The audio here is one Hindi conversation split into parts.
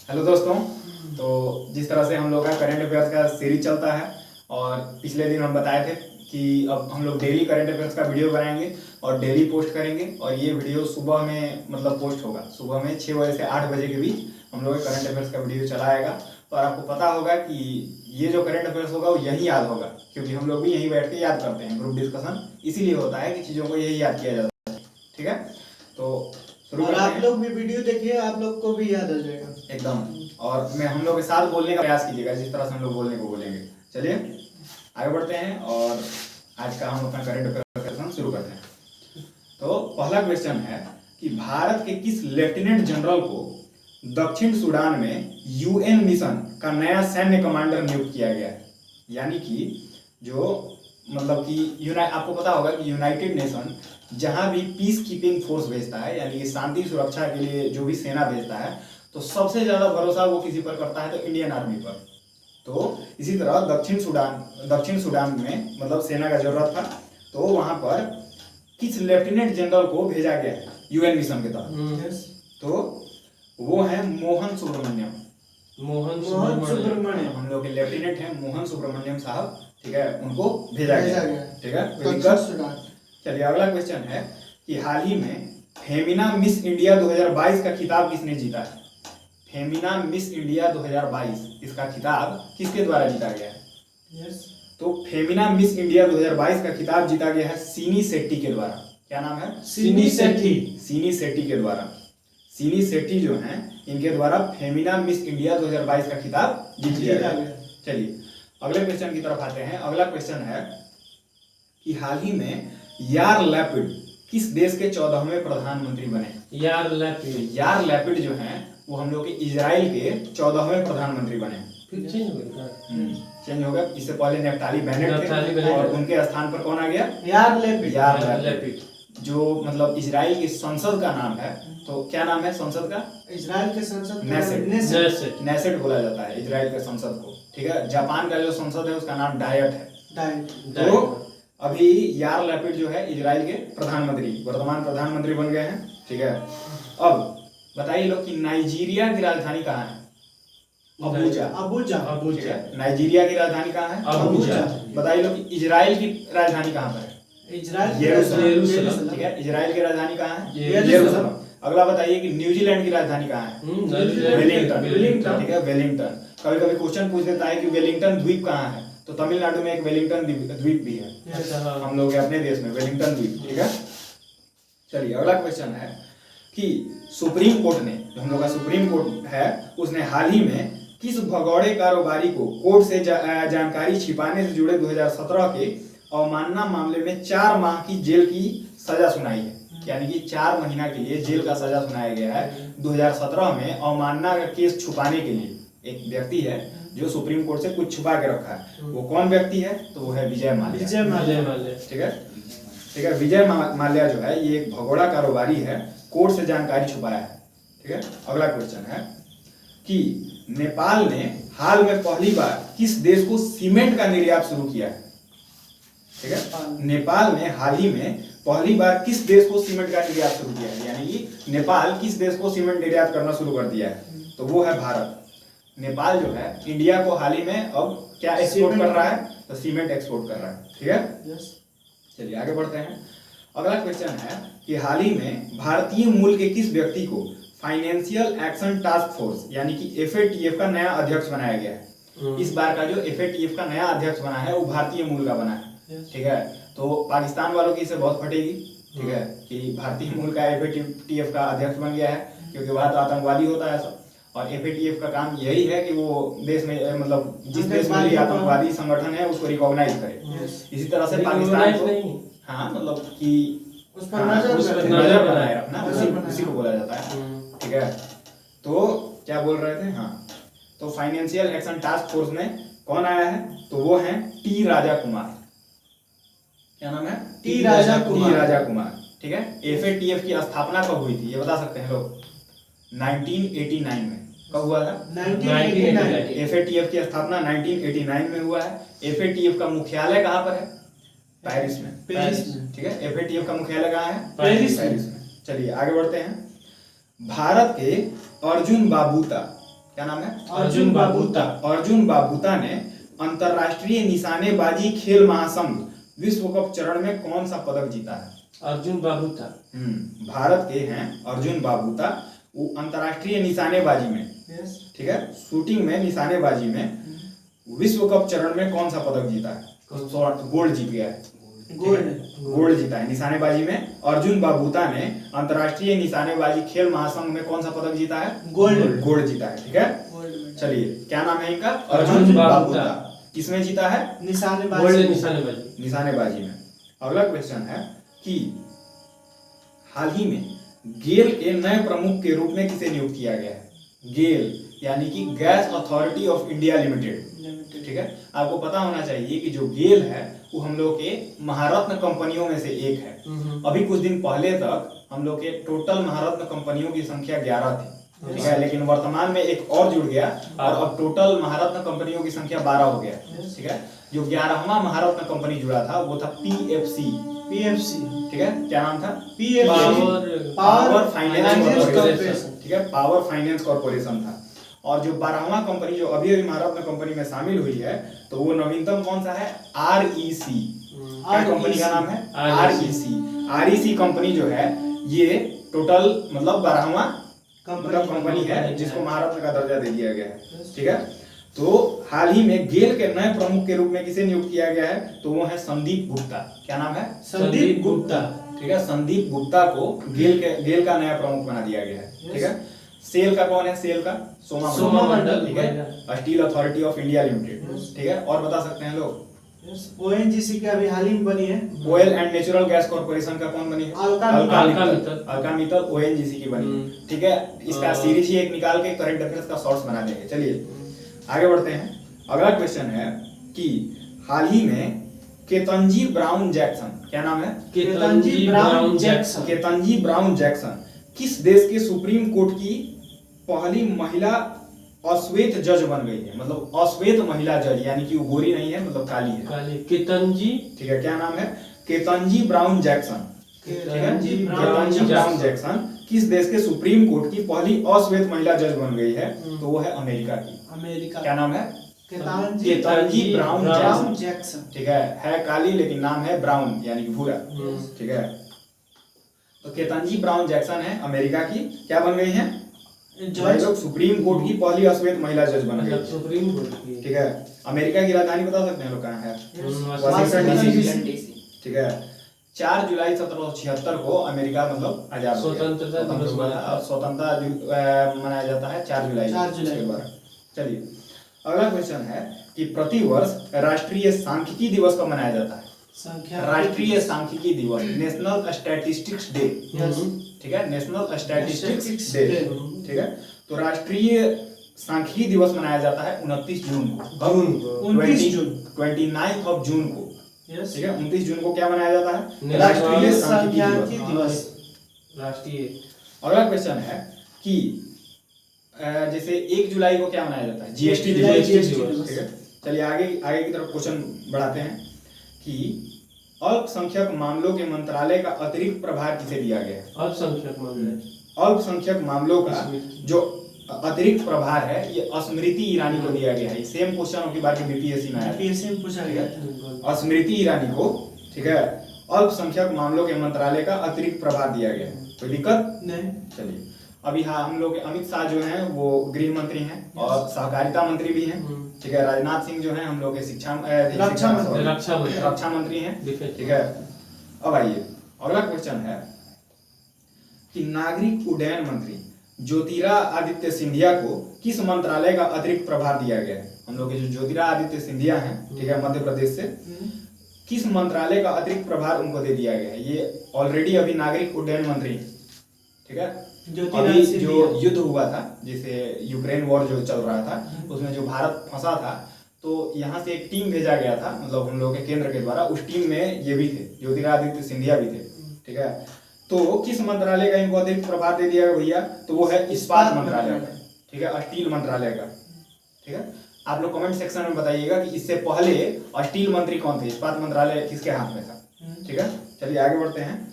हेलो दोस्तों। तो जिस तरह से हम लोग का करंट अफेयर्स का सीरीज चलता है और पिछले दिन हम बताए थे कि अब हम लोग डेली करंट अफेयर्स का वीडियो बनाएंगे और डेली पोस्ट करेंगे और ये वीडियो सुबह में मतलब पोस्ट होगा। सुबह में 6 बजे से 8 बजे के बीच हम लोग करंट अफेयर्स का वीडियो चलाएगा। तो आपको पता होगा कि ये जो करंट अफेयर्स होगा वो यही याद होगा, क्योंकि हम लोग भी यहीं बैठ के याद करते हैं। ग्रुप डिस्कशन इसीलिए होता है कि चीज़ों को यही याद किया जाता है। ठीक है, तो और आप लोग भी वीडियो देखिए, आप लोग को भी याद आ जाएगा एकदम। और हम लोग के साथ बोलने का प्रयास कीजिएगा जिस तरह से हम लोग बोलने को बोलेंगे। चलिए आगे बढ़ते हैं और आज का हम अपना करंट अफेयर शुरू करते हैं। तो पहला क्वेश्चन है कि भारत के किस लेफ्टिनेंट जनरल को दक्षिण सूडान में यूएन मिशन का नया सैन्य कमांडर नियुक्त किया गया है। यानी कि जो मतलब कि आपको पता होगा कि यूनाइटेड नेशन जहां भी पीस कीपिंग फोर्स भेजता है, यानी कि शांति सुरक्षा के लिए जो भी सेना भेजता है, तो सबसे ज्यादा भरोसा वो किसी पर करता है तो इंडियन आर्मी पर। तो इसी तरह दक्षिण सूडान में मतलब सेना का जरूरत था, तो वहां पर किस लेफ्टिनेंट जनरल को भेजा गया है यूएन मिशन के तहत। तो वो है मोहन सुब्रमण्यम। हम लोग के लेफ्टिनेंट हैं मोहन सुब्रमण्यम साहब। ठीक है, उनको भेजा गया। ठीक है, चलिए अगला क्वेश्चन है कि हाल ही में फेमिना मिस इंडिया 2022 का खिताब किसने जीता है। फेमिना मिस इंडिया 2022 इसका खिताब किसके द्वारा जीता गया है। तो फेमिना मिस इंडिया 2022 का खिताब जीता गया है सीनी शेट्टी के द्वारा। क्या नाम है? सीनी शेट्टी के द्वारा। सीनी शेट्टी जो हैं इनके द्वारा फेमिना मिस इंडिया 2022 का खिताब जीत लिया गया। चलिए अगले क्वेश्चन की तरफ आते हैं। अगला क्वेश्चन है कि हाल ही में यार लैपिड किस देश के 14वें प्रधानमंत्री बने। यार लैपिड जो हैं वो हम लोग के इजराइल के 14वें प्रधानमंत्री बने। फिर चेंज हो गया। इससे पहले नेफ्ताली बेनेट थे और उनके स्थान पर कौन आ गया? यार लैपिड। जो मतलब इजराइल की संसद का नाम है, तो क्या नाम है संसद का? इजराइल के संसद नेसेट बोला जाता है इजराइल के संसद को। ठीक है, जापान का जो संसद है उसका नाम डायट है। तो अभी यार लैपिड जो है इजराइल के प्रधानमंत्री, वर्तमान प्रधानमंत्री बन गए हैं। ठीक है, अब बताइए लोग कि नाइजीरिया की राजधानी कहाँ है? अबूजा। नाइजीरिया की राजधानी कहाँ है? अबूजा। बताइए लोग कि इजराइल की राजधानी कहाँ पर है? यरूशलेम। ठीक है, इजराइल की राजधानी कहाँ है? यरूशलेम। अगला बताइए कि न्यूजीलैंड की राजधानी कहाँ है? वेलिंगटन। ठीक है, वेलिंगटन। कभी कभी क्वेश्चन पूछ देता है कि वेलिंगटन द्वीप कहाँ है, तो तमिलनाडु में एक वेलिंगटन द्वीप भी है। हम लोग अपने देश में वेलिंगटन द्वीप। ठीक है, चलिए अगला क्वेश्चन है कि सुप्रीम कोर्ट ने, जो हम लोग का सुप्रीम कोर्ट है, उसने हाल ही में किस भगौड़े कारोबारी को कोर्ट से जानकारी छिपाने से जुड़े 2017 के अवमानना मामले में 4 माह की जेल की सजा सुनाई है। यानी कि 4 महीना के लिए जेल का सजा सुनाया गया है 2017 में अवमानना का केस छुपाने के लिए। एक व्यक्ति है जो सुप्रीम कोर्ट से कुछ छुपा के रखा है। वो कौन व्यक्ति है? तो वो है विजय माल्या। ठीक है, विजय माल्या जो है ये एक भगोड़ा कारोबारी है, कोर्ट से जानकारी छुपाया है। ठीक है, अगला क्वेश्चन है कि नेपाल ने हाल में पहली बार किस देश को सीमेंट का निर्यात शुरू किया है। ठीक है, नेपाल ने हाल ही में पहली बार किस देश को सीमेंट का निर्यात शुरू किया है, यानी कि नेपाल किस देश को सीमेंट निर्यात करना शुरू कर दिया है, तो वो है भारत। नेपाल जो है इंडिया को हाल ही में अब क्या एक्सपोर्ट कर रहा है? तो सीमेंट एक्सपोर्ट कर रहा है। ठीक है, चलिए आगे बढ़ते हैं। अगला क्वेश्चन है कि हाल ही में भारतीय मूल के किस व्यक्ति को फाइनेंशियल एक्शन टास्क फोर्स यानी कि FATF का नया अध्यक्ष बनाया गया है। इस बार का जो FATF का नया अध्यक्ष बना है वो भारतीय मूल का बना है। ठीक है, तो पाकिस्तान वालों की इसे बहुत फटेगी। ठीक है, कि भारतीय मूल का FATF का अध्यक्ष बन गया है, क्योंकि वह तो आतंकवादी होता है सब। और FATF का काम यही है कि वो देश में मतलब जिस देश में भी आतंकवादी संगठन है उसको रिकॉग्नाइज करे। इसी तरह से पाकिस्तान को हाँ मतलब कि उस पर नजर बनाए रखना, उसी को बोला जाता है। ठीक है, तो क्या बोल रहे थे? हाँ, तो फाइनेंशियल एक्शन टास्क फोर्स में कौन आया है? तो वो है टी राजा कुमार। क्या नाम है? टी राजा कुमार। ठीक है, FATF की स्थापना कब हुई थी ये बता सकते हैं लोग? 1989 में। कब हुआ था? 1989। FATF की स्थापना 1989 में हुआ है। FATF का मुख्यालय कहाँ पर है? पेरिस में। ठीक है, FATF का मुख्यालय कहाँ है? पेरिस में। चलिए आगे बढ़ते हैं। भारत के अर्जुन बाबूता क्या नाम है? अर्जुन बाबूता। अर्जुन बाबूता ने अंतरराष्ट्रीय निशानेबाजी खेल महासंघ विश्व कप चरण में कौन सा पदक जीता है? अर्जुन बाबूता। भारत के हैं अर्जुन बाबूता। वो अंतरराष्ट्रीय निशानेबाजी में, ठीक है, शूटिंग में, निशानेबाजी में विश्व कप चरण में कौन सा पदक जीता है? गोल्ड जीत गया है। गोल्ड जीता है निशानेबाजी में। अर्जुन बाबूता ने अंतरराष्ट्रीय निशानेबाजी खेल महासंघ में कौन सा पदक जीता है? गोल्ड जीता है, ठीक है। चलिए, क्या नाम है इनका? अर्जुन बाबूता। किसमें जीता है? निशानेबाजी में। अगला क्वेश्चन है कि हाल ही में गेल के नए प्रमुख के रूप में किसे नियुक्त किया गया है? गेल यानी कि gas authority of India limited, ठीक है। आपको पता होना चाहिए कि जो गेल है वो हम लोग के महारत्न कंपनियों में से एक है। अभी कुछ दिन पहले तक हम लोग के टोटल महारत्न कंपनियों की संख्या 11 थी, ठीक है, लेकिन वर्तमान में एक और जुड़ गया और अब टोटल महारत्न कंपनियों की संख्या 12 हो गया, ठीक है। जो 11वां महारत्न कंपनी जुड़ा था वो था पीएफसी, ठीक है। क्या नाम था? पावर फाइनेंस कॉर्पोरेशन, ठीक है, पावर फाइनेंस कॉर्पोरेशन था। और जो 12वां कंपनी जो अभी अभी महारत्न कंपनी में शामिल हुई है तो वो नवीनतम कौन सा है? आरईसी। क्या कंपनी का नाम है? आरईसी कंपनी जो है ये टोटल मतलब 12वां कंपनी है जिसको महारत्न का दर्जा दे दिया गया है, ठीक है। तो हाल ही में गेल के नए प्रमुख के रूप में किसे नियुक्त किया गया है? तो वो है संदीप गुप्ता। क्या नाम है? संदीप गुप्ता, ठीक है। संदीप गुप्ता को गेल का नया प्रमुख बना दिया गया है, ठीक है। सेल का कौन है? सेल का सोमा मंडल, ठीक है। Steel authority of India limited, ठीक है। और बता सकते हैं लोग? ओएनजीसी का अभी हाल ही में बनी है। Oil and natural gas corporation का कौन बनी है? अल्का मित्तल ओएनजीसी की बनी, ठीक है। इसका सीरीज ही एक निकाल के करंट अफेयर्स का शॉर्ट्स बना देंगे। चलिए आगे बढ़ते हैं। अगला क्वेश्चन है कि हाल ही में केतनजी ब्राउन जैक्सन, क्या नाम है? केतनजी ब्राउन जैक्सन किस देश के सुप्रीम कोर्ट की पहली महिला अश्वेत जज बन गई है? मतलब अश्वेत महिला जज, यानी कि वो गोरी नहीं है, मतलब काली है। केतनजी, ठीक है। क्या नाम है? Ketanji brown Jackson, Ketanji brown Jackson किस देश के सुप्रीम कोर्ट की पहली अश्वेत महिला जज बन गई है? तो वो है अमेरिका की। क्या नाम है? केतनजी ब्राउन जैक्सन, ठीक है काली लेकिन नाम है ब्राउन यानी कि भूरा, ठीक है। तो केतनजी ब्राउन जैक्सन है अमेरिका की, क्या बन गई हैं? लोग सुप्रीम कोर्ट की पहली अश्वेत महिला जज बन गई, सुप्रीम कोर्ट की, ठीक है। अमेरिका की राजधानी बता सकते हैं लोग कहाँ है? वाशिंगटन डीसी, ठीक है। 4 जुलाई 1776 को अमेरिका मतलब आजाद स्वतंत्रता मनाया जाता है 4 जुलाई के बाद। चलिए अगला क्वेश्चन है कि प्रतिवर्ष राष्ट्रीय सांख्यिकी दिवस कब मनाया जाता है? राष्ट्रीय सांख्यिकी दिवस, नेशनल स्टैटिस्टिक्स डे, ठीक है, नेशनल स्टैटिस्टिक्स डे, ठीक है। तो राष्ट्रीय सांख्यिकी दिवस मनाया जाता है 29 जून को, 29 ऑफ जून को, ठीक है। 29 जून को क्या मनाया जाता है? राष्ट्रीय सांख्यिकी दिवस, राष्ट्रीय। अगला क्वेश्चन है कि जैसे 1 जुलाई को क्या मनाया जाता है? जीएसटी दिवस, ठीक है। चलिए आगे की तरफ क्वेश्चन बढ़ाते हैं कि अल्पसंख्यक मामलों के मंत्रालय का अतिरिक्त प्रभार किसे दिया गया है? अल्पसंख्यक मामलों का जो अतिरिक्त प्रभार है ये स्मृति ईरानी को दिया गया है। सेम क्वेश्चन की बात बीपीएससी में आया, बीपीएससी में पूछा गया स्मृति ईरानी को, ठीक है। अल्पसंख्यक मामलों के मंत्रालय का अतिरिक्त प्रभार दिया गया है, कोई दिक्कत नहीं। चलिए अभी हाँ हम लोग अमित शाह जो हैं वो गृह मंत्री हैं और सहकारिता मंत्री भी हैं, ठीक है। राजनाथ सिंह जो हैं हम लोग के रक्षा मंत्री हैं, ठीक है। अब आइए अगला क्वेश्चन है कि नागरिक उड्डयन मंत्री ज्योतिरादित्य सिंधिया को किस मंत्रालय का अतिरिक्त प्रभार दिया गया है? हम लोग के जो ज्योतिरादित्य सिंधिया हैं, ठीक है, मध्य प्रदेश से, किस मंत्रालय का अतिरिक्त प्रभार उनको दे दिया गया है? ये ऑलरेडी अभी नागरिक उड्डयन मंत्री, ठीक है। अभी जो युद्ध हुआ था, जैसे यूक्रेन वॉर जो चल रहा था उसमें जो भारत फंसा था, तो यहाँ से एक टीम भेजा गया था, मतलब हम लोग के केंद्र के द्वारा। उस टीम में ये भी थे, ज्योतिरादित्य सिंधिया भी थे, ठीक है। तो किस मंत्रालय का इनको अतिरिक्त प्रभार दे दिया गया भैया? तो वो है इस्पात मंत्रालय का, ठीक है, स्टील मंत्रालय का, ठीक है। आप लोग कमेंट सेक्शन में बताइएगा कि इससे पहले स्टील मंत्री कौन थे, इस्पात मंत्रालय किसके हाथ में था, ठीक है। चलिए आगे बढ़ते हैं।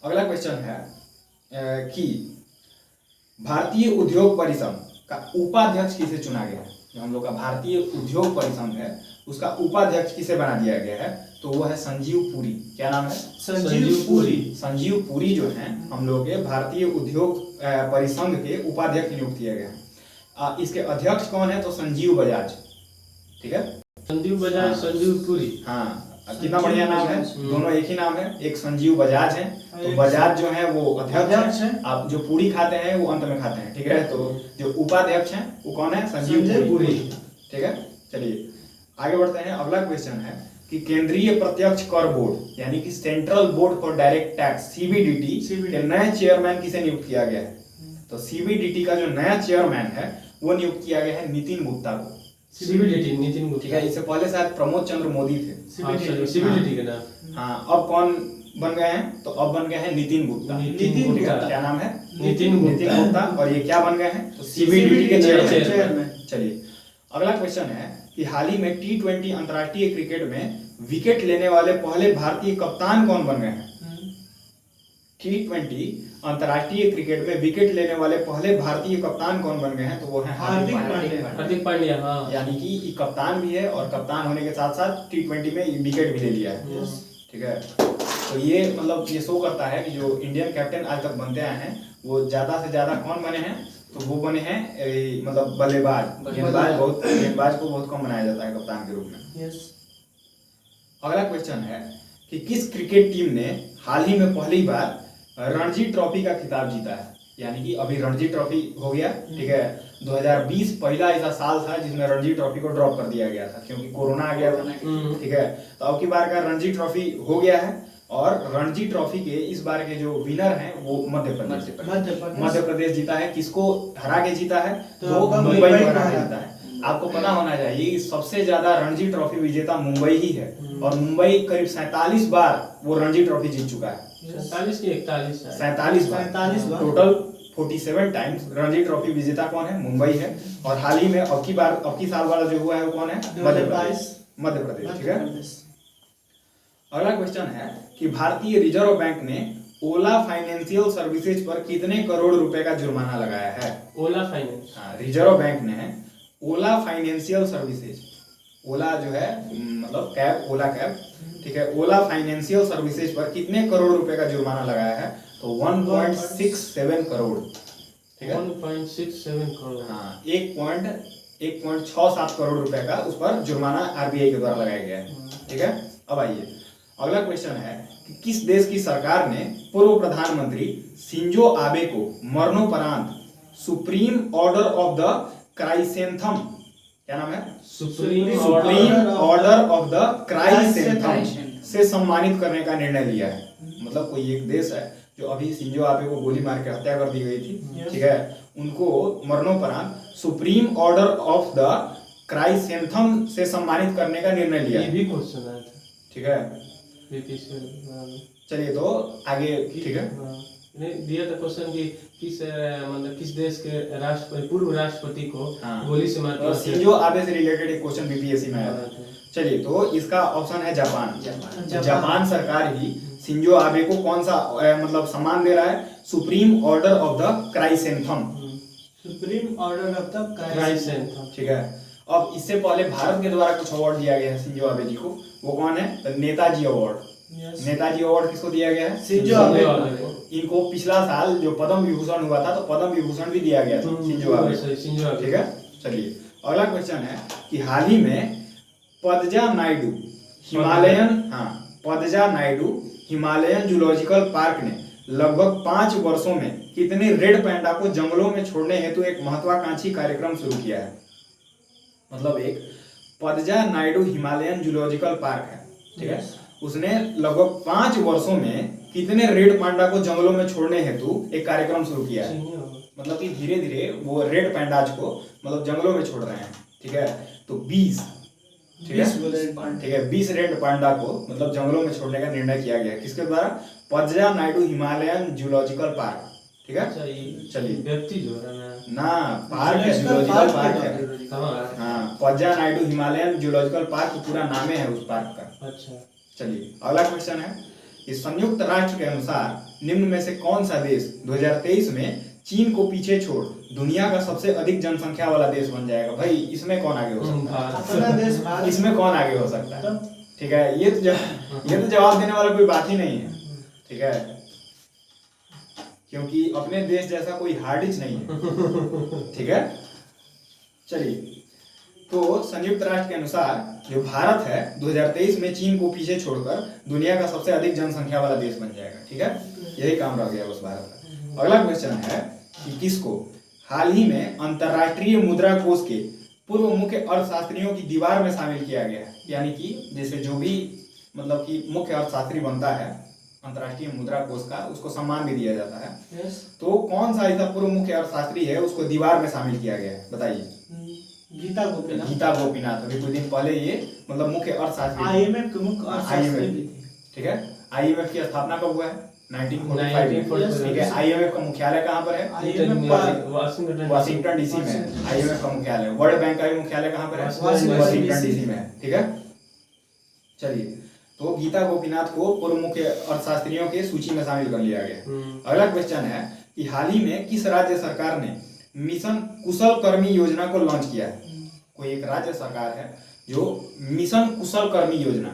अगला क्वेश्चन है कि भारतीय उद्योग परिसंघ का उपाध्यक्ष किसे चुना गया है? जो हम लोग का भारतीय उद्योग परिसंघ है उसका उपाध्यक्ष किसे बना दिया गया है? तो वो है संजीव पुरी। क्या नाम है? संजीव पुरी। संजीव पुरी जो है हम लोग के भारतीय उद्योग परिसंघ के उपाध्यक्ष नियुक्त किया गया है। इसके अध्यक्ष कौन है? तो संजीव बजाज। ठीक है, संजीव बजाज, संजीव पुरी। हाँ, कितना बढ़िया नाम है, दोनों एक ही नाम है। एक संजीव बजाज है, तो बजाज जो है वो अध्यक्ष है। आप जो पूरी खाते हैं वो अंत में खाते हैं। ठीक है, तो जो उपाध्यक्ष है वो कौन है? संजीव पुरी। ठीक है, चलिए आगे बढ़ते हैं। अगला क्वेश्चन है कि केंद्रीय प्रत्यक्ष कर बोर्ड यानी कि central board for direct tax CBDT के नए चेयरमैन किसे नियुक्त किया गया है? तो सीबीडीटी का जो नया चेयरमैन है वो नियुक्त किया गया है नितिन गुप्ता को। सीबीडीटी नितिन गुप्ता। ठीक है, इससे पहले शायद प्रमोद चंद्र मोदी थे। सीबीडीटी के नाम। हाँ, अब कौन बन गए हैं? तो अब बन गए हैं नितिन गुप्ता। नितिन गुप्ता। क्या नाम है? नितिन गुप्ता। और ये क्या बन गए हैं? तो सीबीडीटी के चेयरमैन। चलिए अगला क्वेश्चन है कि हाल ही में T20 अंतर्राष्ट्रीय क्रिकेट में विकेट लेने वाले पहले भारतीय कप्तान कौन बन गए हैं? T20 अंतर्राष्ट्रीय क्रिकेट में विकेट लेने वाले पहले भारतीय कप्तान कौन बन गए हैं? तो वो है हार्दिक पांड्या। हार्दिक पांड्या, हाँ। यानी कि ये कप्तान भी है और कप्तान होने के साथ साथ T20 में विकेट भी ले लिया है। ठीक है, तो ये मतलब ये शो करता है कि जो इंडियन कैप्टन आज तक बनते आए हैं वो ज्यादा से ज्यादा कौन बने हैं? तो वो बने हैं मतलब बल्लेबाज। गेंदबाज को बहुत कम बनाया जाता है कप्तान के रूप में। अगला क्वेश्चन है कि किस क्रिकेट टीम ने हाल ही में पहली बार रणजी ट्रॉफी का खिताब जीता है? यानी कि अभी रणजी ट्रॉफी हो गया। ठीक है, 2020 पहला ऐसा साल था जिसमें रणजी ट्रॉफी को ड्रॉप कर दिया गया था क्योंकि कोरोना आ गया था। ठीक है, तो अब की बार का रणजी ट्रॉफी हो गया है और रणजी ट्रॉफी के इस बार के जो विनर हैं वो मध्य प्रदेश जीता है। किसको हरा के जीता है? तो मुंबई को हरा के जीता है। आपको पता होना चाहिए कि सबसे ज्यादा रणजी ट्रॉफी विजेता मुंबई ही है और मुंबई करीब 47 बार वो रणजी ट्रॉफी जीत चुका है। 47 की 41 47 बार टोटल 47 टाइम्स रणजी ट्रॉफी विजेता कौन है? मुंबई है। और हाल ही में अब की साल वाला जो हुआ है वो कौन है? मध्य प्रदेश। ठीक है, अगला क्वेश्चन है कि भारतीय रिजर्व बैंक ने ओला फाइनेंशियल सर्विसेज पर कितने करोड़ रुपए का जुर्माना लगाया है? ओला फाइनेंस। हाँ, रिजर्व बैंक ने ओला फाइनेंशियल सर्विसेज, ओला जो है मतलब कैब, ओला कैब। ठीक है, ओला फाइनेंशियल सर्विसेज पर कितने करोड़ रुपए का जुर्माना लगाया है? तो 1.67 करोड़। ठीक है, 1.67 करोड़। हाँ, 1.67 करोड़ रुपए का उस पर जुर्माना आरबीआई के द्वारा लगाया गया है। ठीक है, अब आइए अगला क्वेश्चन है कि किस देश की सरकार ने पूर्व प्रधानमंत्री शिंजो आबे को मरणोपरांत सुप्रीम ऑर्डर ऑफ द क्राइसेंथम, क्या नाम है? सुप्रीम ऑर्डर ऑफ द क्राइसेंथम से सम्मानित करने का निर्णय लिया है? मतलब कोई एक देश है जो अभी शिंजो आबे को गोली मार के हत्या कर दी गई थी। ठीक है, उनको मरणोपरांत सुप्रीम ऑर्डर ऑफ द क्राइसेंथम से सम्मानित करने का निर्णय लिया। ये भी क्वेश्चन आया था। ठीक है, चलिए तो आगे। ठीक है, दिया था क्वेश्चन कि किस देश के राष्ट्रपति, पूर्व राष्ट्रपति को गोली से मार तो शिंजो आबे से रिलेटेड एक क्वेश्चन बीपीएससी में आया था। चलिए तो इसका ऑप्शन है जापान। जापान सरकार ही शिंजो आबे को कौन सा मतलब सम्मान दे रहा है? Supreme order of the chrysanthemum. Supreme order of the chrysanthemum. ठीक है, अब इससे पहले भारत के द्वारा कुछ अवार्ड दिया गया है शिंजो आबे जी को। वो कौन है? तो नेताजी अवार्ड। नेताजी अवार्ड किसको दिया गया है? Shinzo Abe. इनको पिछला साल जो पद्म विभूषण हुआ था तो पद्म विभूषण भी दिया गया था शिंजो आबे। ठीक है, चलिए अगला क्वेश्चन है कि हाल ही में पदजा नायडू हिमालयन जूलॉजिकल पार्क ने लगभग 5 वर्षों में कितने रेड पैंडा को जंगलों में छोड़ने हेतु एक महत्वाकांक्षी कार्यक्रम शुरू किया है? मतलब एक पदजा नायडू हिमालयन जूलॉजिकल पार्क है। ठीक है, उसने लगभग 5 वर्षों में कितने रेड पांडा को जंगलों में छोड़ने हेतु एक कार्यक्रम शुरू किया है? मतलब कि धीरे धीरे वो रेड पैंडाज को मतलब जंगलों में छोड़ रहे हैं। ठीक है, तो 20 ठीक है 20 रेड पांडा को मतलब जंगलों में छोड़ने का निर्णय किया गया है। किसके द्वारा? पदजा नायडू हिमालयन जूलॉजिकल पार्क। ठीक है, चलिए व्यक्ति जो है ना पार्क है, जूलॉजिकल पार्क है। हाँ, पदजा नायडू हिमालयन जूलॉजिकल पार्क पूरा नाम है उस पार्क का। अच्छा, चलिए अगला क्वेश्चन है कि संयुक्त राष्ट्र के अनुसार निम्न में से कौन सा देश 2023 में चीन को पीछे छोड़ दुनिया का सबसे अधिक जनसंख्या वाला देश बन जाएगा। भाई इसमें कौन आगे हो सकता है? अपना देश भारत। इसमें कौन आगे हो सकता है? ठीक है, ये तो जवाब देने वाला कोई बात ही नहीं है। ठीक है, क्योंकि अपने देश जैसा कोई हार्डिच नहीं है। ठीक है, चलिए, तो संयुक्त राष्ट्र के अनुसार जो भारत है 2023 में चीन को पीछे छोड़कर दुनिया का सबसे अधिक जनसंख्या वाला देश बन जाएगा। ठीक है, यही काम रह गया बस भारत का। अगला क्वेश्चन है कि किसको हाल ही में अंतरराष्ट्रीय मुद्रा कोष के पूर्व मुख्य अर्थशास्त्रियों की दीवार में शामिल किया गया है? यानी कि जैसे जो भी मतलब कि मुख्य अर्थशास्त्री बनता है अंतरराष्ट्रीय मुद्रा कोष का, उसको सम्मान भी दिया जाता है। तो कौन सा ऐसा पूर्व मुख्य अर्थशास्त्री है उसको दीवार में शामिल किया गया है? बताइए। गीता गोपीनाथ। गीता गोपीनाथ अभी कुछ दिन पहले ये मतलब मुख्य अर्थशास्त्री, IMF के मुख्य अर्थशास्त्री भी थे। ठीक है, IMF की स्थापना कब हुआ है? 1945। ठीक है, IMF का मुख्यालय कहाँ पर है? वाशिंगटन डीसी में है IMF का मुख्यालय। वर्ल्ड बैंक का भी मुख्यालय कहाँ पर है? वाशिंगटन डीसी में है। ठीक है, चलिए, तो गीता गोपीनाथ को पूर्व मुख्य अर्थशास्त्रियों के सूची में शामिल कर लिया गया। अगला क्वेश्चन है कि हाल ही में किस राज्य सरकार ने मिशन कुशल कर्मी योजना को लॉन्च किया है? कोई एक राज्य सरकार है जो मिशन कुशल कर्मी योजना,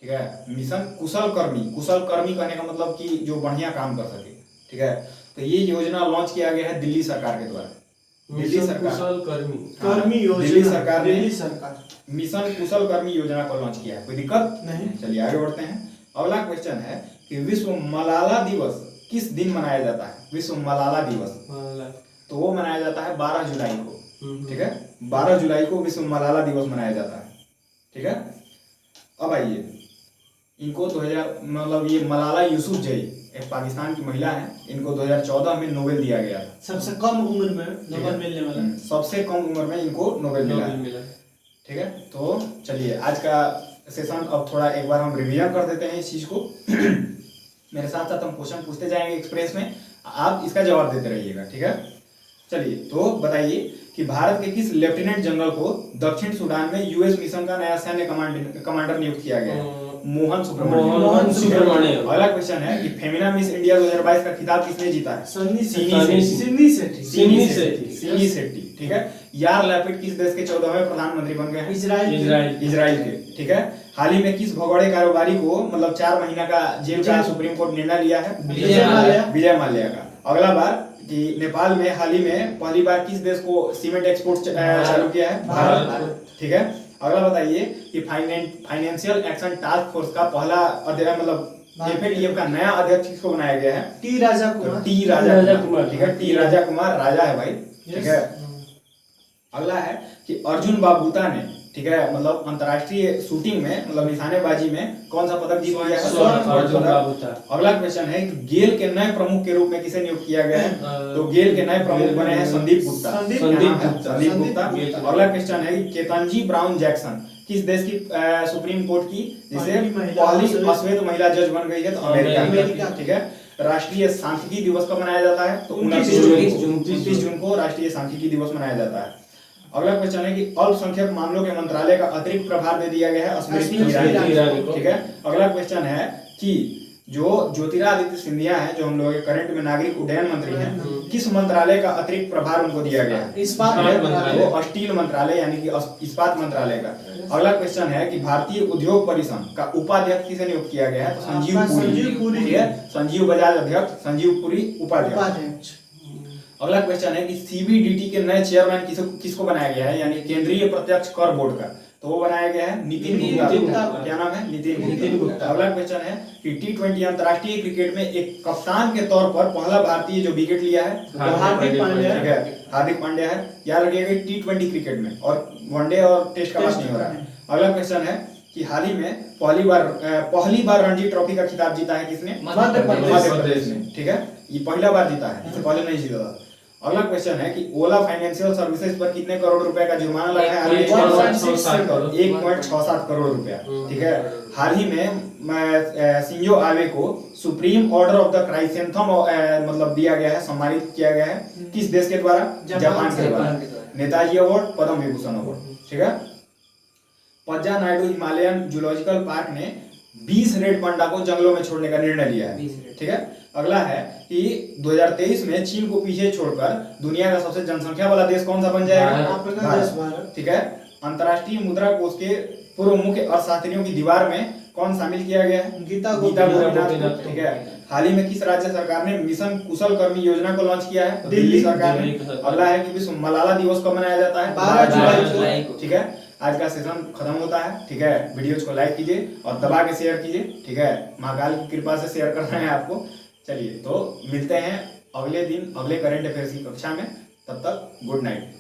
ठीक है, मिशन कुशल कर्मी कहने का मतलब कि जो बढ़िया काम कर सके। ठीक है, तो ये योजना लॉन्च किया गया है दिल्ली सरकार के द्वारा। दिल्ली सरकार कर्मी योजना, दिल्ली सरकार ने मिशन कुशल कर्मी योजना को लॉन्च किया है। कोई दिक्कत नहीं। चलिए आगे बढ़ते हैं। अगला क्वेश्चन है कि विश्व मलाला दिवस किस दिन मनाया जाता है? विश्व मलाला दिवस तो वो मनाया जाता है 12 जुलाई को। ठीक है, 12 जुलाई को विश्व मलाला दिवस मनाया जाता है। ठीक है, अब आइए, इनको 2000 मतलब ये मलाला यूसुफजई एक पाकिस्तान की महिला है, इनको 2014 में नोबेल दिया गया था। सबसे कम उम्र में नोबेल मिलने वाला, सबसे कम उम्र में इनको नोबेल मिला। ठीक है, तो चलिए आज का सेशन अब थोड़ा एक बार हम रिवीजन कर देते हैं इस चीज को। मेरे साथ साथ हम क्वेश्चन पूछते जाएंगे एक्सप्रेस में, आप इसका जवाब देते रहिएगा। ठीक है, चलिए, तो बताइए कि भारत के किस लेफ्टिनेंट जनरल को दक्षिण सूडान में यूएस मिशन का नया सैन्य कमांडर नियुक्त किया गया? मोहन सुब्रमण्यम। अगला क्वेश्चन है कि फेमिना मिस इंडिया 2022 का खिताब किसने जीता है? सिनी सेट्टी। ठीक है, यार लैपिड किस देश के 14वें प्रधानमंत्री बन गए हैं? इजराइल के। ठीक है, हाल ही में किस भगोड़े कारोबारी को मतलब 4 महीना का जेल का सुप्रीम कोर्ट निर्णय लिया है? विजय माल्या का। अगला बार कि नेपाल में हाल ही में पहली बार किस देश को सीमेंट एक्सपोर्ट चालू किया है? भारत। ठीक है, अगला बताइए कि फाइनेंशियल एक्शन टास्क फोर्स का पहला अध्यक्ष मतलब FATF का नया अध्यक्ष किसको बनाया गया है? टी राजा कुमार। ठीक है, टी राजा कुमार राजा है भाई। ठीक है, अगला है कि अर्जुन बाबूता ने, ठीक है, मतलब अंतरराष्ट्रीय शूटिंग में मतलब निशानेबाजी में कौन सा पदक जीत लिया है? अगला क्वेश्चन है कि गेल के नए प्रमुख के रूप में किसे नियुक्त किया गया है? तो गेल के नए प्रमुख बने हैं संदीप गुप्ता। अगला क्वेश्चन है कि केतनजी ब्राउन जैक्सन किस देश की सुप्रीम कोर्ट की जिसे पहली अश्वेत महिला जज बन गई है? तो अमेरिका। ठीक है, राष्ट्रीय सांख्यिकी दिवस कब मनाया जाता है? तो 29 जून को राष्ट्रीय सांख्यिकी दिवस मनाया जाता है। अगला क्वेश्चन है कि अल्पसंख्यक मामलों के मंत्रालय का अतिरिक्त प्रभार दे दिया गया है स्मृति ईरानी को। ठीक है, अगला क्वेश्चन है कि जो ज्योतिरादित्य सिंधिया है जो हम लोग के करंट में नागरिक उड्डयन मंत्री हैं, किस मंत्रालय का अतिरिक्त प्रभार उनको दिया गया है? इस्पात मंत्रालय। वो स्टील मंत्रालय यानी कि इस्पात मंत्रालय का। अगला क्वेश्चन है कि भारतीय उद्योग परिसंघ का उपाध्यक्ष किसे नियुक्त किया गया है? तो संजीव पुरी। ठीक है, संजीव बजाज अध्यक्ष, संजीव पुरी उपाध्यक्ष। अगला क्वेश्चन है कि CBDT के नए चेयरमैन किसको बनाया गया है? यानी केंद्रीय प्रत्यक्ष कर बोर्ड का, तो वो बनाया गया है नितिन गुप्ता। क्या नाम है? नितिन गुप्ता। अगला क्वेश्चन है कि T20 अंतरराष्ट्रीय क्रिकेट में एक कप्तान के तौर पर पहला भारतीय जो विकेट लिया है? हार्दिक पांड्या है। याद रखिएगा T20 क्रिकेट में, और वनडे और टेस्ट का बात नहीं हो रहा है। अगला क्वेश्चन है कि हाल ही में पहली बार रणजी ट्रॉफी का खिताब जीता है किसने? मध्य प्रदेश ने। ठीक है, ये पहला बार जीता है, इससे पहले नहीं जीता था। अगला क्वेश्चन है कि ओला फाइनेंशियल सर्विसेज पर कितने करोड़ रुपए का जुर्माना लगा है? 1.67 करोड़ रुपया। ठीक है, हाल ही में शिंजो आबे को सुप्रीम ऑर्डर ऑफ द क्राइसेंथम मतलब दिया गया है, सम्मानित किया गया है किस देश के द्वारा? जापान के द्वारा। Netaji award, Padma Vibhushan award. ठीक है, पज्जा नायडू हिमालयन जूलॉजिकल पार्क ने 20 रेड पांडा को जंगलों में छोड़ने का निर्णय लिया है। ठीक है, अगला है कि 2023 में चीन को पीछे छोड़कर दुनिया का सबसे जनसंख्या वाला देश कौन सा बन जाएगा? अपना देश भारत। ठीक है। अंतर्राष्ट्रीय मुद्रा कोष के पूर्व मुख्य अर्थशास्त्रियों की दीवार में कौन शामिल किया गया है? गीता गोपीनाथ को। ठीक है। हाल ही में किस राज्य सरकार ने मिशन कुशल कर्मी योजना को लॉन्च किया है? दिल्ली सरकार ने। अगला है कि विश्व मलाला दिवस कब मनाया जाता है? 12 जुलाई को। ठीक है। आज का सेशन खत्म होता है। ठीक है। वीडियोज को लाइक कीजिए और दबा के शेयर कीजिए। ठीक है। महाकाल की कृपा से शेयर करना है आपको। चलिए तो मिलते हैं अगले दिन अगले करंट अफेयर्स की कक्षा में। तब तक गुड नाइट।